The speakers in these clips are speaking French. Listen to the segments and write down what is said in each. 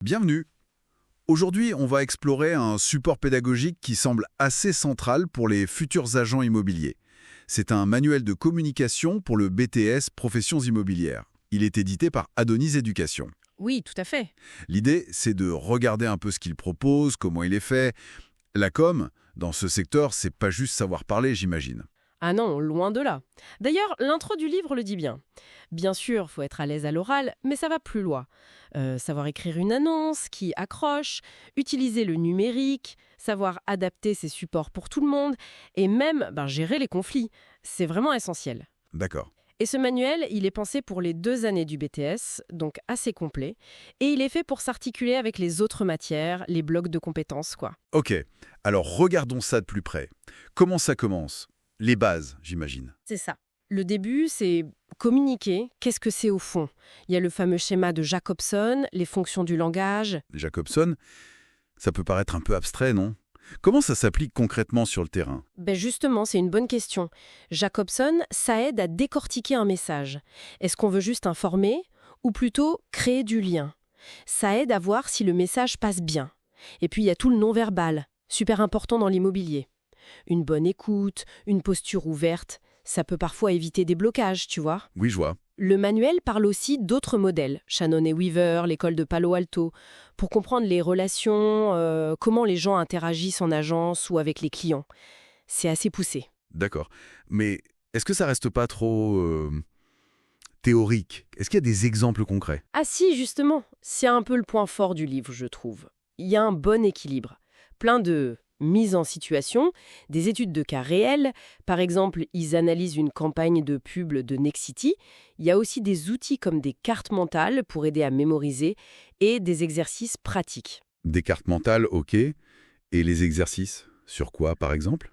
Bienvenue. Aujourd'hui, on va explorer un support pédagogique qui semble assez central pour les futurs agents immobiliers. C'est un manuel de communication pour le BTS Professions immobilières. Il est édité par Adonis Éducation. Oui, tout à fait. L'idée, c'est de regarder un peu ce qu'il propose, comment il est fait. La com, dans ce secteur, c'est pas juste savoir parler, j'imagine. Ah non, loin de là. D'ailleurs, l'intro du livre le dit bien. Bien sûr, faut être à l'aise à l'oral, mais ça va plus loin. Savoir écrire une annonce qui accroche, utiliser le numérique, savoir adapter ses supports pour tout le monde, et même gérer les conflits. C'est vraiment essentiel. D'accord. Et ce manuel, il est pensé pour les 2 années du BTS, donc assez complet, et il est fait pour s'articuler avec les autres matières, les blocs de compétences, quoi. Ok, alors regardons ça de plus près. Comment ça commence? Les bases, j'imagine. C'est ça. Le début, c'est communiquer. Qu'est-ce que c'est au fond? Il y a le fameux schéma de Jacobson, les fonctions du langage. Jacobson, ça peut paraître un peu abstrait, non? Comment ça s'applique concrètement sur le terrain? Justement, c'est une bonne question. Jacobson, ça aide à décortiquer un message. Est-ce qu'on veut juste informer ou plutôt créer du lien? Ça aide à voir si le message passe bien. Et puis, il y a tout le non-verbal, super important dans l'immobilier. Une bonne écoute, une posture ouverte, ça peut parfois éviter des blocages, tu vois. Oui, je vois. Le manuel parle aussi d'autres modèles, Shannon et Weaver, l'école de Palo Alto, pour comprendre les relations, comment les gens interagissent en agence ou avec les clients. C'est assez poussé. D'accord. Mais est-ce que ça reste pas trop théorique? Est-ce qu'il y a des exemples concrets? Ah si, justement, c'est un peu le point fort du livre, je trouve. Il y a un bon équilibre. Plein de mise en situation, des études de cas réels. Par exemple, ils analysent une campagne de pub de Nexity. Il y a aussi des outils comme des cartes mentales pour aider à mémoriser et des exercices pratiques. Des cartes mentales, ok. Et les exercices? Sur quoi, par exemple?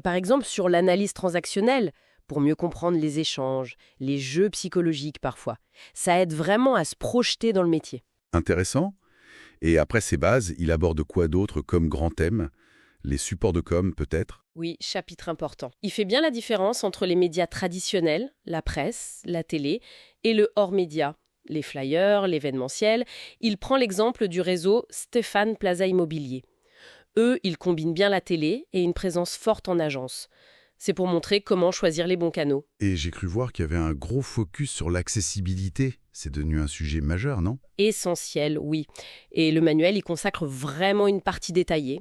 Par exemple, sur l'analyse transactionnelle, pour mieux comprendre les échanges, les jeux psychologiques parfois. Ça aide vraiment à se projeter dans le métier. Intéressant. Et après ces bases, il aborde quoi d'autre comme grand thème? Les supports de com, peut-être? Oui, chapitre important. Il fait bien la différence entre les médias traditionnels, la presse, la télé, et le hors-média, les flyers, l'événementiel. Il prend l'exemple du réseau Stéphane Plaza Immobilier. Eux, ils combinent bien la télé et une présence forte en agence. C'est pour montrer comment choisir les bons canaux. Et j'ai cru voir qu'il y avait un gros focus sur l'accessibilité. C'est devenu un sujet majeur, non? Essentiel, oui. Et le manuel y consacre vraiment une partie détaillée.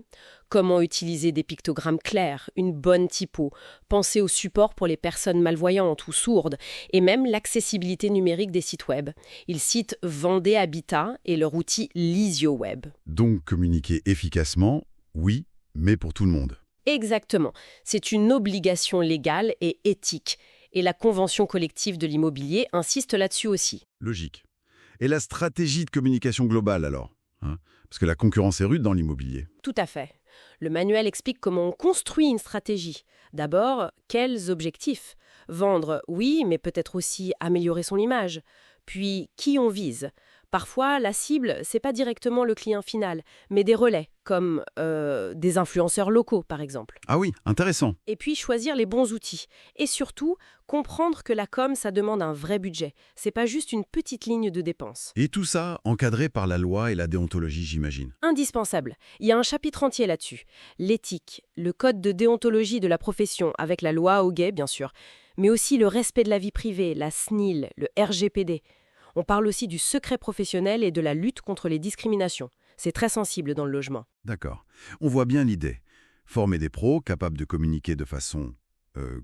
Comment utiliser des pictogrammes clairs, une bonne typo, penser au support pour les personnes malvoyantes ou sourdes, et même l'accessibilité numérique des sites web. Il cite Vendée Habitat et leur outil LisioWeb. Donc communiquer efficacement, oui, mais pour tout le monde. Exactement. C'est une obligation légale et éthique. Et la Convention collective de l'immobilier insiste là-dessus aussi. Logique. Et la stratégie de communication globale, alors? Parce que la concurrence est rude dans l'immobilier. Tout à fait. Le manuel explique comment on construit une stratégie. D'abord, quels objectifs? Vendre, oui, mais peut-être aussi améliorer son image. Puis, qui on vise? Parfois, la cible, c'est pas directement le client final, mais des relais, comme des influenceurs locaux, par exemple. Ah oui, intéressant. Et puis, choisir les bons outils. Et surtout, comprendre que la com, ça demande un vrai budget. C'est pas juste une petite ligne de dépenses. Et tout ça encadré par la loi et la déontologie, j'imagine. Indispensable. Il y a un chapitre entier là-dessus. L'éthique, le code de déontologie de la profession, avec la loi Hoguet, bien sûr, mais aussi le respect de la vie privée, la SNIL, le RGPD. On parle aussi du secret professionnel et de la lutte contre les discriminations. C'est très sensible dans le logement. D'accord. On voit bien l'idée. Former des pros capables de communiquer de façon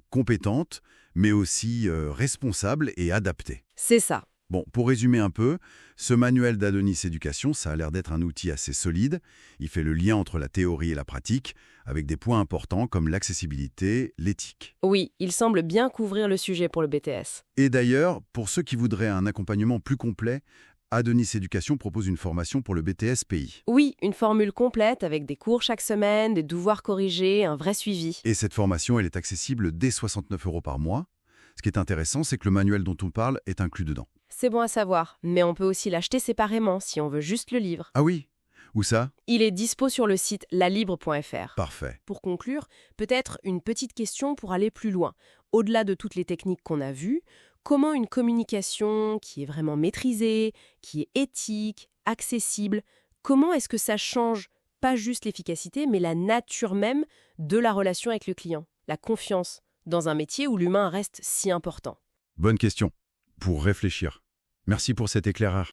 compétente, mais aussi responsable et adaptée. C'est ça. Bon, pour résumer un peu, ce manuel d'Adonis Éducation, ça a l'air d'être un outil assez solide. Il fait le lien entre la théorie et la pratique, avec des points importants comme l'accessibilité, l'éthique. Oui, il semble bien couvrir le sujet pour le BTS. Et d'ailleurs, pour ceux qui voudraient un accompagnement plus complet, Adonis Éducation propose une formation pour le BTS Pays. Oui, une formule complète avec des cours chaque semaine, des devoirs corrigés, un vrai suivi. Et cette formation, elle est accessible dès 69 € par mois. Ce qui est intéressant, c'est que le manuel dont on parle est inclus dedans. C'est bon à savoir, mais on peut aussi l'acheter séparément si on veut juste le livre. Ah oui? Où ça? Il est dispo sur le site lalibre.fr. Parfait. Pour conclure, peut-être une petite question pour aller plus loin. Au-delà de toutes les techniques qu'on a vues, comment une communication qui est vraiment maîtrisée, qui est éthique, accessible. Comment est-ce que ça change pas juste l'efficacité, mais la nature même de la relation avec le client, la confiance, dans un métier où l'humain reste si important? Bonne question. Pour réfléchir. Merci pour cet éclairage.